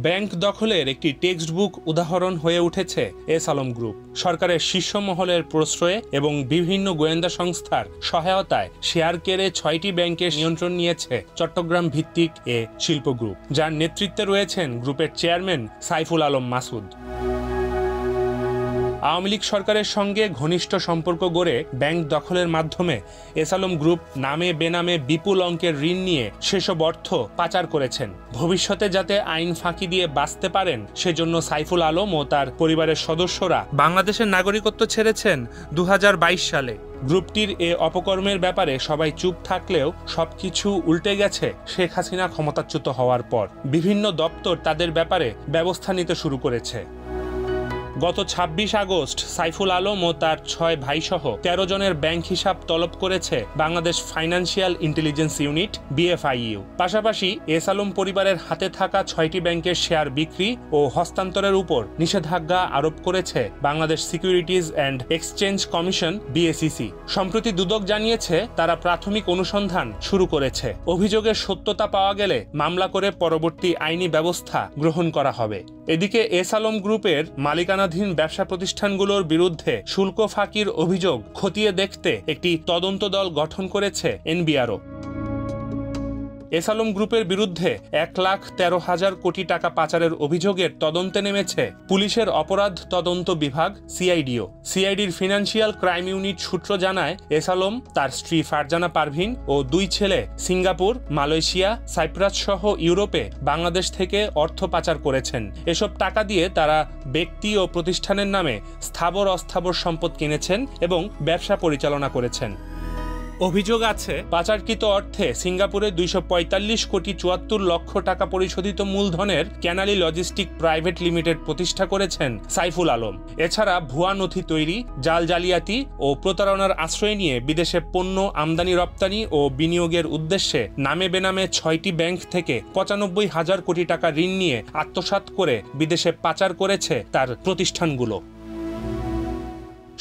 Bank দখলের একটি text book উদাহরণ হয়ে উঠেছে এস আলম গ্রুপ। সরকারের শীর্ষ মহলের প্রশ্রয়ে এবং বিভিন্ন গোয়েন্দা সংস্থার সহায়তায় শেয়ার কেড়ে ৬টি ব্যাংকের নিয়ন্ত্রণ নিয়েছে চট্টগ্রাম ভিত্তিক এ শিল্প গ্রুপ, যার নেতৃত্বে রয়েছেন গ্রুপের চেয়ারম্যান সাইফুল আলম মাসুদ। আওয়ামী লীগ সরকারের সঙ্গে ঘনিষ্ঠ সম্পর্ক গড়ে ব্যাংক দখলের মাধ্যমে এস আলম গ্রুপ নামে বেনামে বিপুল অঙ্কের ঋণ নিয়ে সেসব অর্থ পাচার করেছেন। ভবিষ্যতে যাতে আইন ফাঁকি দিয়ে বাঁচতে পারেন সেজন্য সাইফুল আলম ও তার পরিবারের সদস্যরা বাংলাদেশের নাগরিকত্ব ছেড়েছেন ২০২২ সালে। গ্রুপটির এ অপকর্মের ব্যাপারে সবাই চুপ থাকলেও সবকিছু উল্টে গেছে শেখ হাসিনা ক্ষমতাচ্যুত হওয়ার পর। বিভিন্ন দপ্তর তাদের ব্যাপারে ব্যবস্থা নিতে শুরু করেছে। গত ২৬ আগস্ট সাইফুল আলম ও তার ৬ ভাইসহ ১৩ জনের ব্যাংক হিসাব তলব করেছে Bangladesh financial intelligence unit BFIU। পাশাপাশি এস আলম পরিবারের হাতে থাকা ৬টি ব্যাংকের শেয়ার বিক্রি ও হস্তান্তরের উপর নিষেধাজ্ঞা আরোপ করেছে Bangladesh securities and exchange commission BSEC। সম্প্রতি দুদক জানিয়েছে তারা প্রাথমিক অনুসন্ধান শুরু করেছে। অভিযোগের সত্যতা পাওয়া গেলে মামলা করে পরবর্তী আইনি ব্যবস্থা গ্রহণ করা হবে। এদিকে এস আলম গ্রুপের মালিকানাধীন ব্যবসা প্রতিষ্ঠানগুলোর বিরুদ্ধে শুল্ক ফাঁকির অভিযোগ খতিয়ে দেখতে একটি তদন্ত দল গঠন করেছে NBRO। এস আলম গ্রুপের বিরুদ্ধে ১,১৩,০০০ কোটি টাকা পাচারের অভিযোগের তদন্তে নেমেছে পুলিশের অপরাধ তদন্ত বিভাগ CIDO। CIDর ফিনান্সিয়াল ক্রাইম ইউনিট সূত্র জানায় এস আলম, তার স্ত্রী ফারজানা পারভিন ও ২ ছেলে সিঙ্গাপুর, মালয়েশিয়া, সাইপ্রাস সহ ইউরোপে বাংলাদেশ থেকে অর্থ পাচার করেছেন। এসব টাকা দিয়ে তারা ব্যক্তি ও প্রতিষ্ঠানের নামে স্থাবর অস্থাবর সম্পদ কিনেছেন এবং ব্যবসা পরিচালনা করেছেন। অভিযোগ আছে পাচারকৃত অর্থে সিঙ্গাপুরে ২৪৫ কোটি ৭৪ লক্ষ টাকা পরিশোধিত মূলধনের ক্যানালি লজিস্টিক প্রাইভেট লিমিটেড প্রতিষ্ঠা করেছেন সাইফুল আলম। এছাড়া ভুয়া নথি তৈরি, জাল জালিয়াতি ও প্রতারণার আশ্রয় নিয়ে বিদেশে পণ্য আমদানি রপ্তানি ও বিনিয়োগের উদ্দেশ্যে নামে বেনামে ৬টি ব্যাংক থেকে ৯৫,০০০ কোটি টাকা ঋণ নিয়ে আত্মসাৎ করে বিদেশে পাচার করেছে তার প্রতিষ্ঠানগুলো।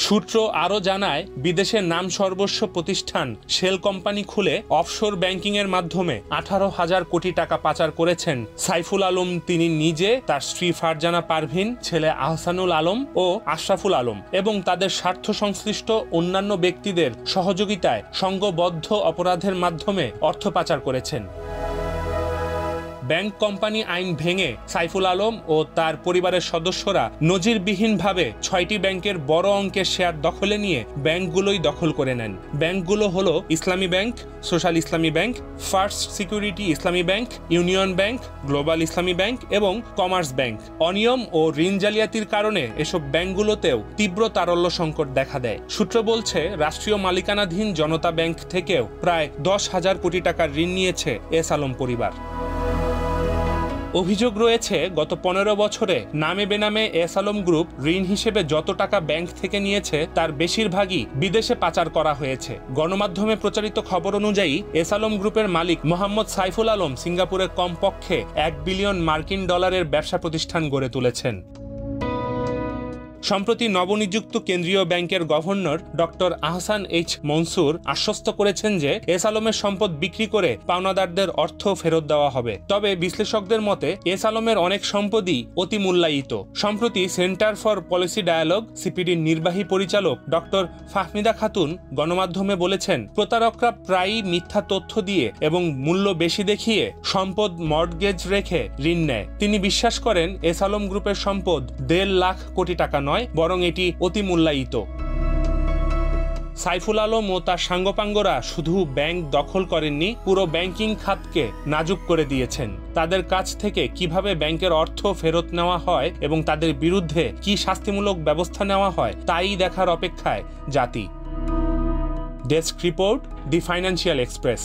সূত্র আরও জানায়, বিদেশের নাম সর্বস্ব প্রতিষ্ঠান শেল কোম্পানি খুলে অফশোর ব্যাংকিংয়ের মাধ্যমে ১৮,০০০ কোটি টাকা পাচার করেছেন সাইফুল আলম তিনি নিজে, তার স্ত্রী ফারজানা পারভিন, ছেলে আহসানুল আলম ও আশরাফুল আলম এবং তাদের স্বার্থ সংশ্লিষ্ট অন্যান্য ব্যক্তিদের সহযোগিতায় সংঘবদ্ধ অপরাধের মাধ্যমে অর্থ পাচার করেছেন। ব্যাংক কোম্পানি আইন ভেঙে সাইফুল আলম ও তার পরিবারের সদস্যরা নজিরবিহীনভাবে ৬টি ব্যাংকের বড় অঙ্কের শেয়ার দখলে নিয়ে ব্যাংকগুলোই দখল করে নেন। ব্যাংকগুলো হলো ইসলামী ব্যাংক, সোশ্যাল ইসলামী ব্যাংক, ফার্স্ট সিকিউরিটি ইসলামী ব্যাংক, ইউনিয়ন ব্যাংক, গ্লোবাল ইসলামী ব্যাংক এবং কমার্স ব্যাংক। অনিয়ম ও ঋণ জালিয়াতির কারণে এসব ব্যাংকগুলোতেও তীব্র তারল্য সংকট দেখা দেয়। সূত্র বলছে, রাষ্ট্রীয় মালিকানাধীন জনতা ব্যাংক থেকেও প্রায় ১০,০০০ কোটি টাকার ঋণ নিয়েছে এস আলম পরিবার। অভিযোগ রয়েছে, গত ১৫ বছরে নামে বেনামে এস আলম গ্রুপ ঋণ হিসেবে যত টাকা ব্যাংক থেকে নিয়েছে তার বেশিরভাগই বিদেশে পাচার করা হয়েছে। গণমাধ্যমে প্রচারিত খবর অনুযায়ী এস আলম গ্রুপের মালিক মোহাম্মদ সাইফুল আলম সিঙ্গাপুরে কমপক্ষে $১ বিলিয়ন ব্যবসা প্রতিষ্ঠান গড়ে তুলেছেন। সম্প্রতি নবনিযুক্ত কেন্দ্রীয় ব্যাংকের governor doctor Ahsan H Mansur আশ্বস্ত করেছেন যে এস আলমের সম্পদ বিক্রি করে পাওনাদারদের অর্থ ফেরত দেওয়া হবে। তবে বিশ্লেষকদের মতে এস আলমের অনেক সম্পদই অতি মূল্যায়িত। সম্প্রতি সেন্টার ফর পলিসি ডায়ালগ CPDর নির্বাহী পরিচালক ডক্টর ফাহমিদা খাতুন গণমাধ্যমে বলেছেন, প্রতারকরা প্রায়ই মিথ্যা তথ্য দিয়ে এবং মূল্য বেশি দেখিয়ে সম্পদ মর্টগেজ রেখে ঋণ নেয়। তিনি বিশ্বাস করেন এস আলম গ্রুপের সম্পদ ১.৫ লাখ কোটি টাকা নয়, বরং এটি অতি মূল্যায়িত। সাইফুল আলম ও তার সাঙ্গপাঙ্গরা শুধু ব্যাংক দখল করেননি, পুরো ব্যাংকিং খাতকে নাজুক করে দিয়েছেন। তাদের কাছ থেকে কিভাবে ব্যাংকের অর্থ ফেরত নেওয়া হয় এবং তাদের বিরুদ্ধে কি শাস্তিমূলক ব্যবস্থা নেওয়া হয় তাই দেখার অপেক্ষায় জাতি। ডেস্ক রিপোর্ট, দি ফাইন্যান্সিয়াল এক্সপ্রেস।